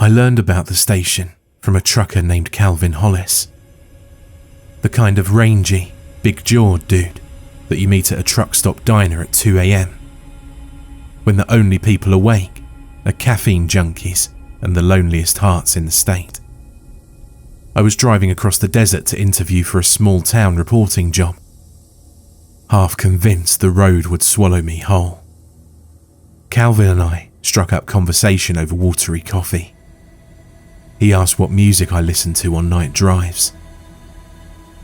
I learned about the station from a trucker named Calvin Hollis. The kind of rangy, big-jawed dude that you meet at a truck stop diner at 2 a.m. when the only people awake are caffeine junkies and the loneliest hearts in the state. I was driving across the desert to interview for a small town reporting job, half convinced the road would swallow me whole. Calvin and I struck up conversation over watery coffee. He asked what music I listened to on night drives.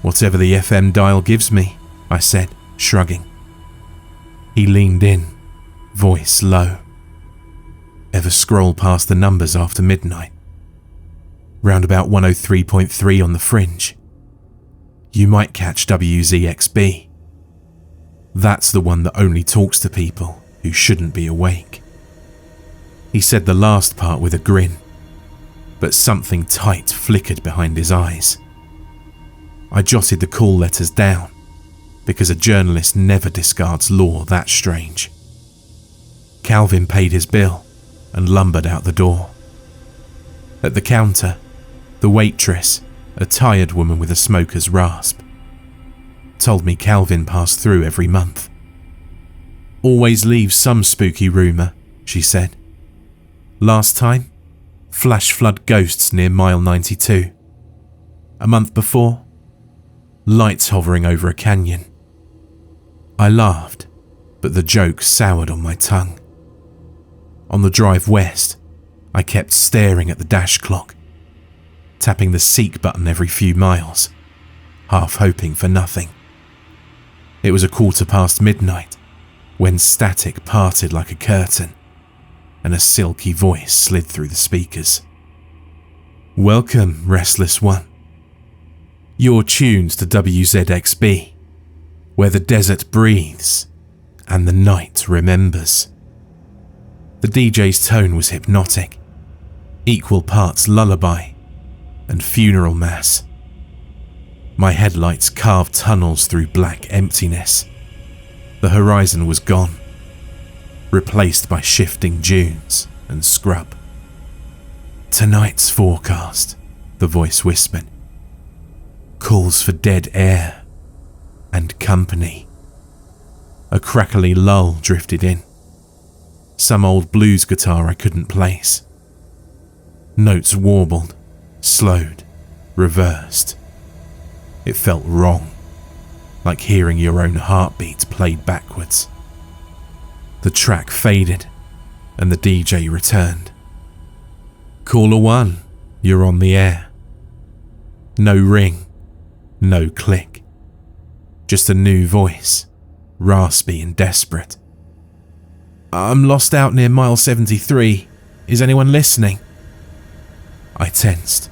Whatever the FM dial gives me, I said, shrugging. He leaned in, voice low. Ever scroll past the numbers after midnight? Round about 103.3 on the fringe. You might catch WZXB. That's the one that only talks to people who shouldn't be awake. He said the last part with a grin, but something tight flickered behind his eyes. I jotted the call letters down, because a journalist never discards lore that strange. Calvin paid his bill and lumbered out the door. At the counter, the waitress, a tired woman with a smoker's rasp, told me Calvin passed through every month. Always leaves some spooky rumour, she said. Last time, flash flood ghosts near mile 92. A month before, lights hovering over a canyon. I laughed, but the joke soured on my tongue. On the drive west, I kept staring at the dash clock, tapping the seek button every few miles, half hoping for nothing. It was 1:15 midnight when static parted like a curtain and a silky voice slid through the speakers. Welcome, restless one. You're tuned to WZXB, where the desert breathes and the night remembers. The DJ's tone was hypnotic, equal parts lullaby and funeral mass. My headlights carved tunnels through black emptiness. The horizon was gone, replaced by shifting dunes and scrub. Tonight's forecast, the voice whispered, calls for dead air and company. A crackly lull drifted in. Some old blues guitar I couldn't place. Notes warbled, slowed, reversed. It felt wrong, like hearing your own heartbeat played backwards. The track faded, and the DJ returned. Caller 1, you're on the air. No ring, no click. Just a new voice, raspy and desperate. I'm lost out near mile 73. Is anyone listening? I tensed.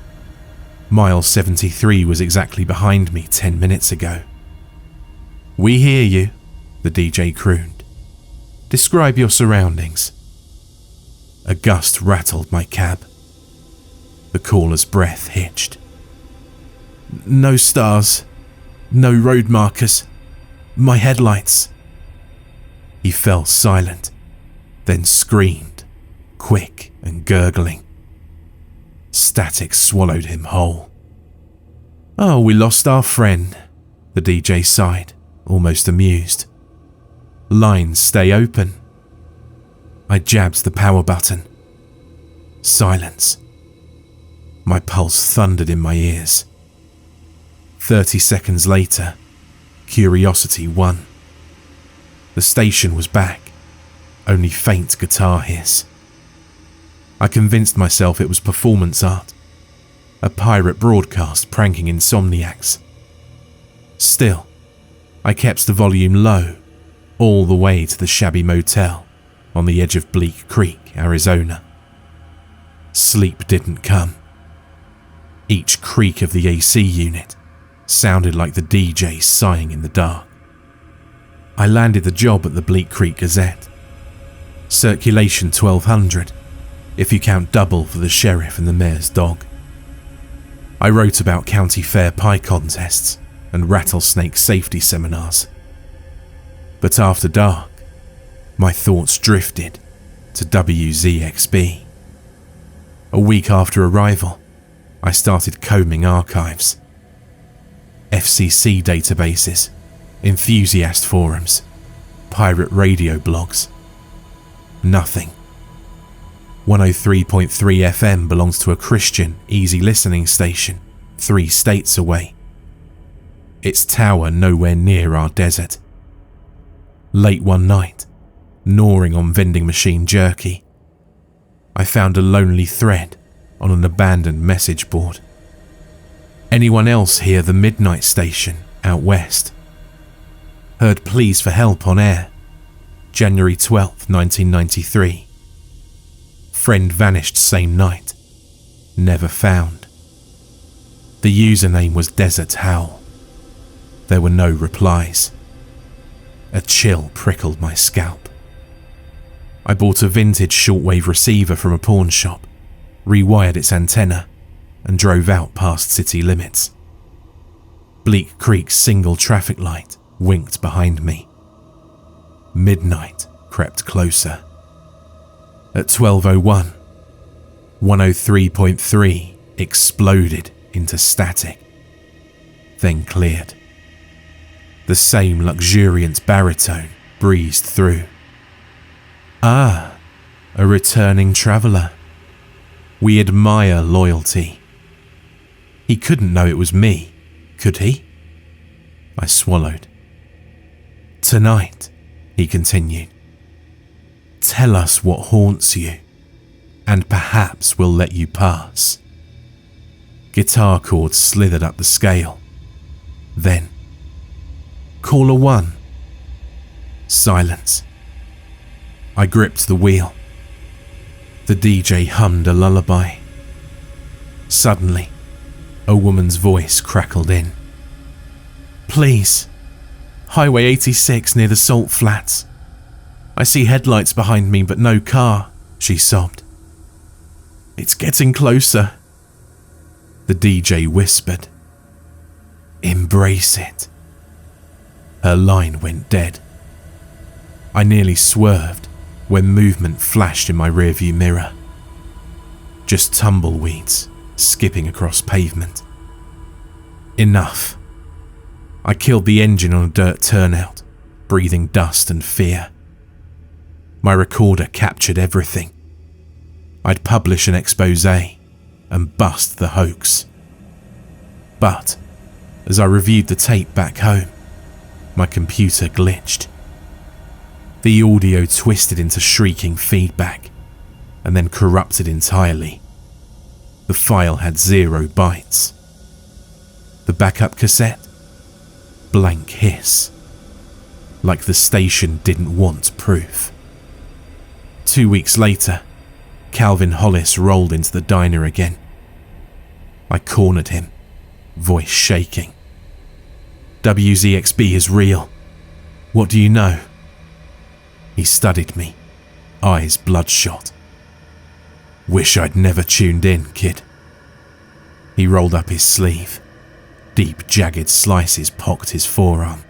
Mile 73 was exactly behind me 10 minutes ago. We hear you, the DJ crooned. Describe your surroundings. A gust rattled my cab. The caller's breath hitched. No stars, no road markers, my headlights. He fell silent, then screamed, quick and gurgling. Static swallowed him whole. Oh, we lost our friend, the DJ sighed, almost amused. Lines stay open. I jabbed the power button. Silence. My pulse thundered in my ears. 30 seconds later, curiosity won. The station was back, only faint guitar hiss. I convinced myself it was performance art, a pirate broadcast pranking insomniacs. Still, I kept the volume low, all the way to the shabby motel on the edge of Bleak Creek, Arizona. Sleep didn't come. Each creak of the AC unit sounded like the DJ sighing in the dark. I landed the job at the Bleak Creek Gazette. Circulation 1200, if you count double for the sheriff and the mayor's dog. I wrote about county fair pie contests and rattlesnake safety seminars. But after dark, my thoughts drifted to WZXB. A week after arrival, I started combing archives. FCC databases, enthusiast forums, pirate radio blogs. Nothing. 103.3 FM belongs to a Christian, easy listening station 3 states away. Its tower nowhere near our desert. Late one night, gnawing on vending machine jerky, I found a lonely thread on an abandoned message board. Anyone else hear the midnight station out west? Heard pleas for help on air. January 12th, 1993. Friend vanished same night. Never found. The username was Desert Howl. There were no replies. A chill prickled my scalp. I bought a vintage shortwave receiver from a pawn shop, rewired its antenna, and drove out past city limits. Bleak Creek's single traffic light winked behind me. Midnight crept closer. At 12:01, 103.3 exploded into static, then cleared. The same luxuriant baritone breezed through. Ah, a returning traveller. We admire loyalty. He couldn't know it was me, could he? I swallowed. Tonight, he continued, tell us what haunts you, and perhaps we'll let you pass. Guitar chords slithered up the scale. Then, caller 1. Silence. I gripped the wheel. The DJ hummed a lullaby. Suddenly, a woman's voice crackled in. Please, Highway 86 near the Salt Flats. I see headlights behind me but no car, she sobbed. It's getting closer. The DJ whispered. Embrace it. Her line went dead. I nearly swerved when movement flashed in my rearview mirror. Just tumbleweeds skipping across pavement. Enough. I killed the engine on a dirt turnout, breathing dust and fear. My recorder captured everything. I'd publish an expose and bust the hoax. But as I reviewed the tape back home, my computer glitched. The audio twisted into shrieking feedback and then corrupted entirely. The file had 0 bytes. The backup cassette? Blank hiss. Like the station didn't want proof. 2 weeks later, Calvin Hollis rolled into the diner again. I cornered him, voice shaking. WZXB is real. What do you know? He studied me, eyes bloodshot. Wish I'd never tuned in, kid. He rolled up his sleeve. Deep, jagged slices pocked his forearm.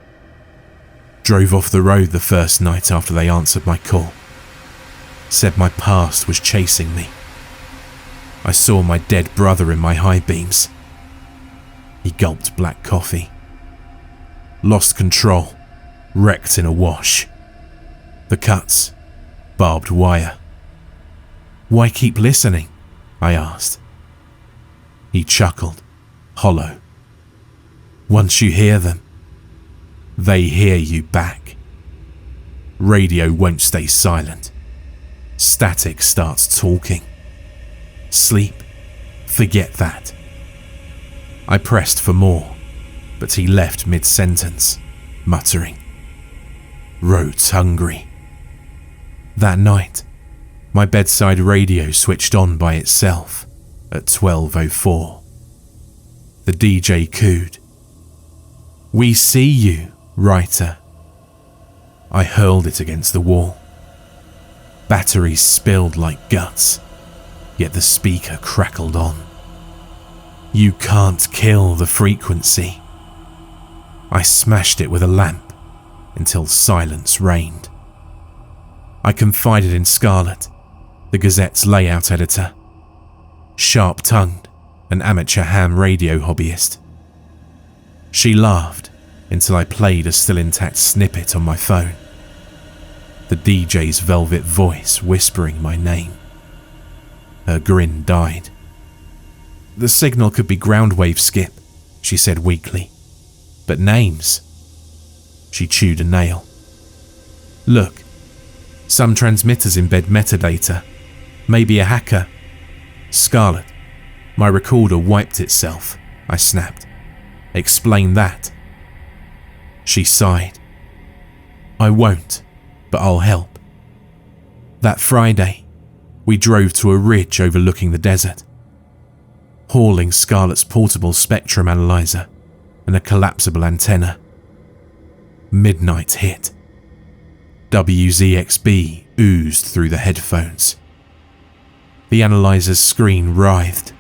Drove off the road the first night after they answered my call. Said my past was chasing me. I saw my dead brother in my high beams. He gulped black coffee. Lost control, wrecked in a wash. The cuts, barbed wire. Why keep listening? I asked. He chuckled, hollow. Once you hear them, they hear you back. Radio won't stay silent. Static starts talking. Sleep, forget that. I pressed for more, but he left mid-sentence, muttering. Road's hungry. That night, my bedside radio switched on by itself at 12:04. The DJ cooed. We see you, writer. I hurled it against the wall. Batteries spilled like guts, yet the speaker crackled on. You can't kill the frequency. I smashed it with a lamp until silence reigned. I confided in Scarlett, the Gazette's layout editor. sharp-tongued, an amateur ham radio hobbyist. She laughed until I played a still intact snippet on my phone. The DJ's velvet voice whispering my name. Her grin died. The signal could be ground wave skip, she said weakly. But names? She chewed a nail. Look, some transmitters embed metadata. Maybe a hacker. Scarlet, my recorder wiped itself, I snapped. Explain that. She sighed. I won't, but I'll help. That Friday, we drove to a ridge overlooking the desert, hauling Scarlet's portable spectrum analyzer and a collapsible antenna. Midnight hit. WZXB oozed through the headphones. The analyzer's screen writhed.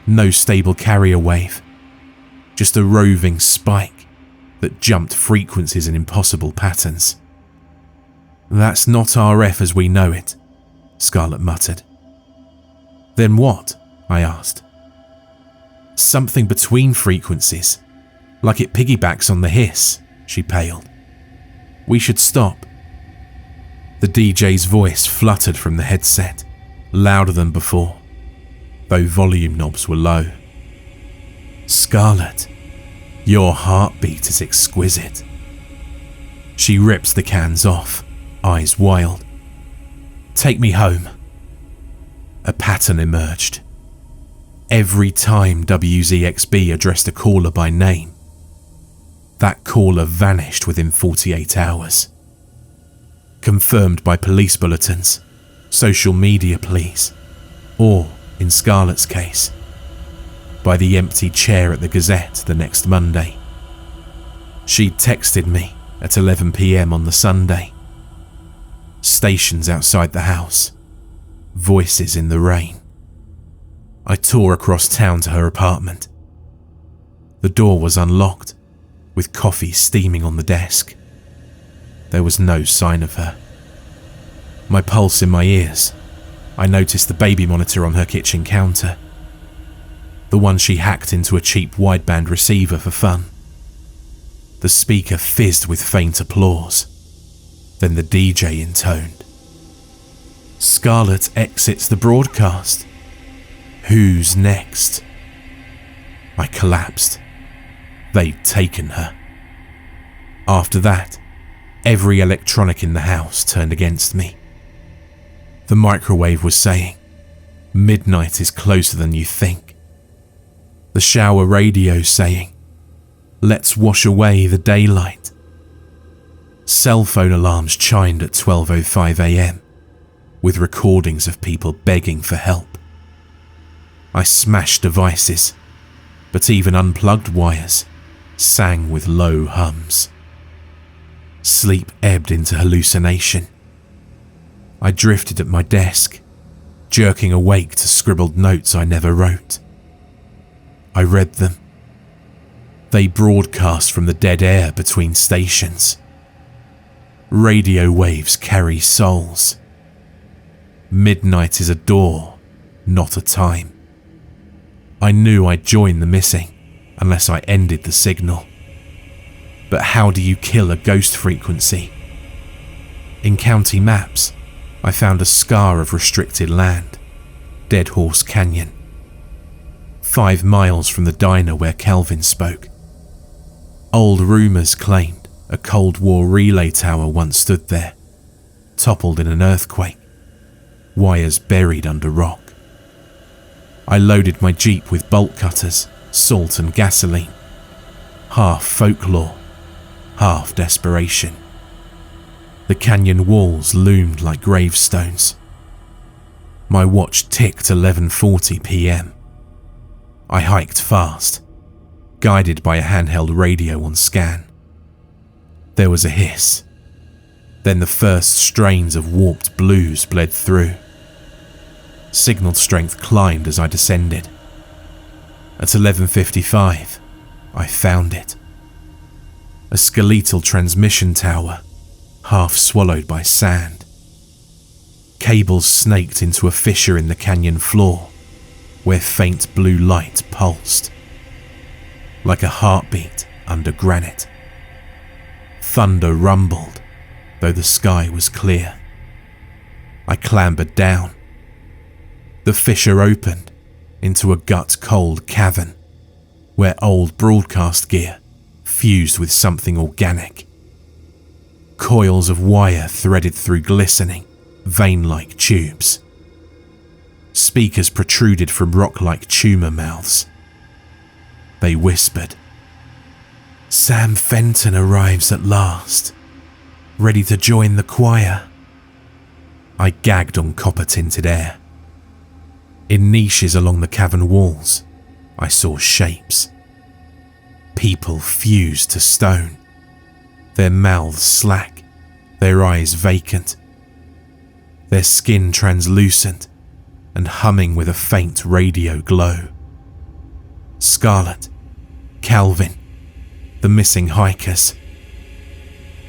No stable carrier wave, just a roving spike that jumped frequencies in impossible patterns. That's not RF as we know it, Scarlet muttered. Then what? I asked. Something between frequencies, like it piggybacks on the hiss, she paled. We should stop. The DJ's voice fluttered from the headset, louder than before, though volume knobs were low. Scarlet, your heartbeat is exquisite. She ripped the cans off, eyes wild. Take me home. A pattern emerged. Every time WZXB addressed a caller by name, that caller vanished within 48 hours. Confirmed by police bulletins, social media pleas, or, in Scarlet's case, by the empty chair at the Gazette the next Monday. She'd texted me at 11 p.m. on the Sunday. Stations outside the house, voices in the rain. I tore across town to her apartment. The door was unlocked, with coffee steaming on the desk. There was no sign of her. My pulse in my ears, I noticed the baby monitor on her kitchen counter. The one she hacked into a cheap wideband receiver for fun. The speaker fizzed with faint applause. Then the DJ intoned. Scarlet exits the broadcast. Who's next? I collapsed. They'd taken her. After that, every electronic in the house turned against me. The microwave was saying, midnight is closer than you think. The shower radio saying, let's wash away the daylight. Cell phone alarms chimed at 12:05 a.m. with recordings of people begging for help. I smashed devices, but even unplugged wires sang with low hums. Sleep ebbed into hallucination. I drifted at my desk, jerking awake to scribbled notes I never wrote. I read them. They broadcast from the dead air between stations. Radio waves carry souls. Midnight is a door, not a time. I knew I'd join the missing unless I ended the signal. But how do you kill a ghost frequency? In county maps, I found a scar of restricted land, Dead Horse Canyon, 5 miles from the diner where Calvin spoke. Old rumours claimed a Cold War relay tower once stood there, toppled in an earthquake, wires buried under rock. I loaded my Jeep with bolt cutters, salt and gasoline, half folklore, half desperation. The canyon walls loomed like gravestones. My watch ticked 11:40 p.m. I hiked fast, guided by a handheld radio on scan. There was a hiss. Then the first strains of warped blues bled through. Signal strength climbed as I descended. At 11:55, I found it. A skeletal transmission tower, half swallowed by sand. Cables snaked into a fissure in the canyon floor, where faint blue light pulsed, like a heartbeat under granite. Thunder rumbled, though the sky was clear. I clambered down. The fissure opened into a gut-cold cavern, where old broadcast gear fused with something organic. Coils of wire threaded through glistening, vein-like tubes. Speakers protruded from rock-like tumour mouths. They whispered, "Sam Fenton arrives at last, ready to join the choir." I gagged on copper-tinted air. In niches along the cavern walls, I saw shapes. People fused to stone, their mouths slack, their eyes vacant, their skin translucent and humming with a faint radio glow. Scarlet, Calvin, the missing hikers.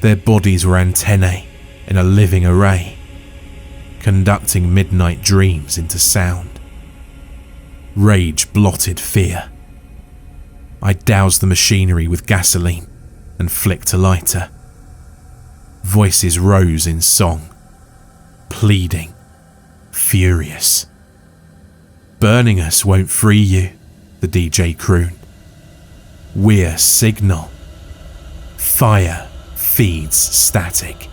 Their bodies were antennae in a living array, conducting midnight dreams into sound. Rage blotted fear. I doused the machinery with gasoline and flicked a lighter. Voices rose in song, pleading, furious. "Burning us won't free you," the DJ crooned. "We're signal. Fire feeds static."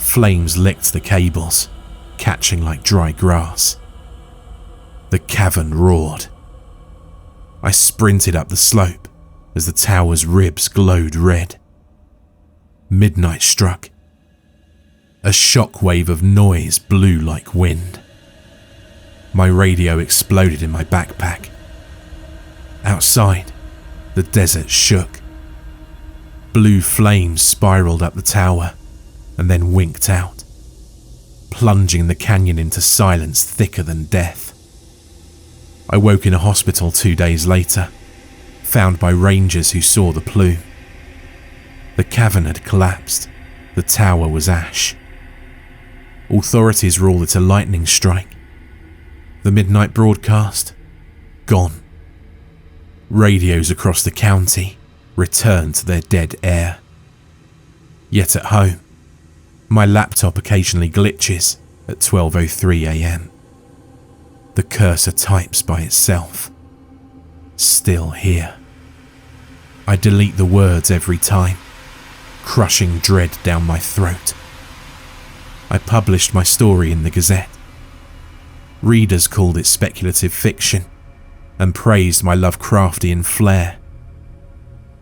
Flames licked the cables, catching like dry grass. The cavern roared. I sprinted up the slope as the tower's ribs glowed red. Midnight struck. A shockwave of noise blew like wind. My radio exploded in my backpack. Outside, the desert shook. Blue flames spiraled up the tower and then winked out, plunging the canyon into silence thicker than death. I woke in a hospital 2 days later, found by rangers who saw the plume. The cavern had collapsed. The tower was ash. Authorities ruled it a lightning strike. The midnight broadcast, gone. Radios across the county returned to their dead air. Yet at home, my laptop occasionally glitches at 12:03 a.m. The cursor types by itself. Still here. I delete the words every time, crushing dread down my throat. I published my story in the Gazette. Readers called it speculative fiction and praised my Lovecraftian flair.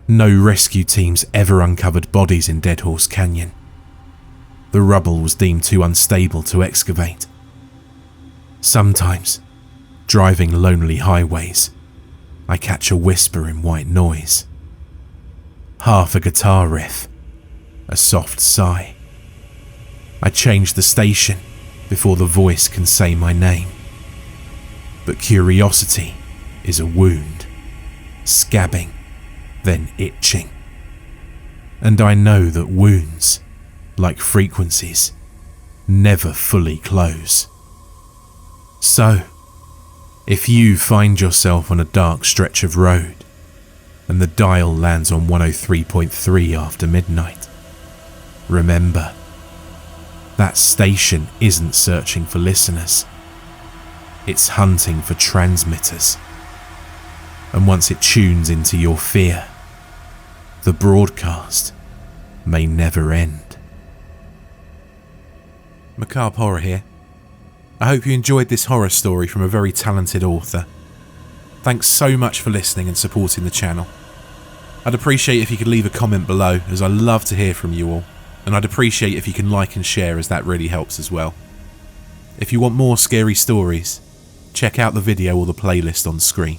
No rescue teams ever uncovered bodies in Dead Horse Canyon. The rubble was deemed too unstable to excavate. Sometimes, driving lonely highways, I catch a whisper in white noise. Half a guitar riff, a soft sigh. I change the station before the voice can say my name. But curiosity is a wound, scabbing, then itching. And I know that wounds, like frequencies, never fully close. So, if you find yourself on a dark stretch of road and the dial lands on 103.3 after midnight, remember, that station isn't searching for listeners. It's hunting for transmitters. And once it tunes into your fear, the broadcast may never end. Macabre Horror here. I hope you enjoyed this horror story from a very talented author. Thanks so much for listening and supporting the channel. I'd appreciate if you could leave a comment below, as I love to hear from you all, and I'd appreciate if you can like and share, as that really helps as well. If you want more scary stories, check out the video or the playlist on screen.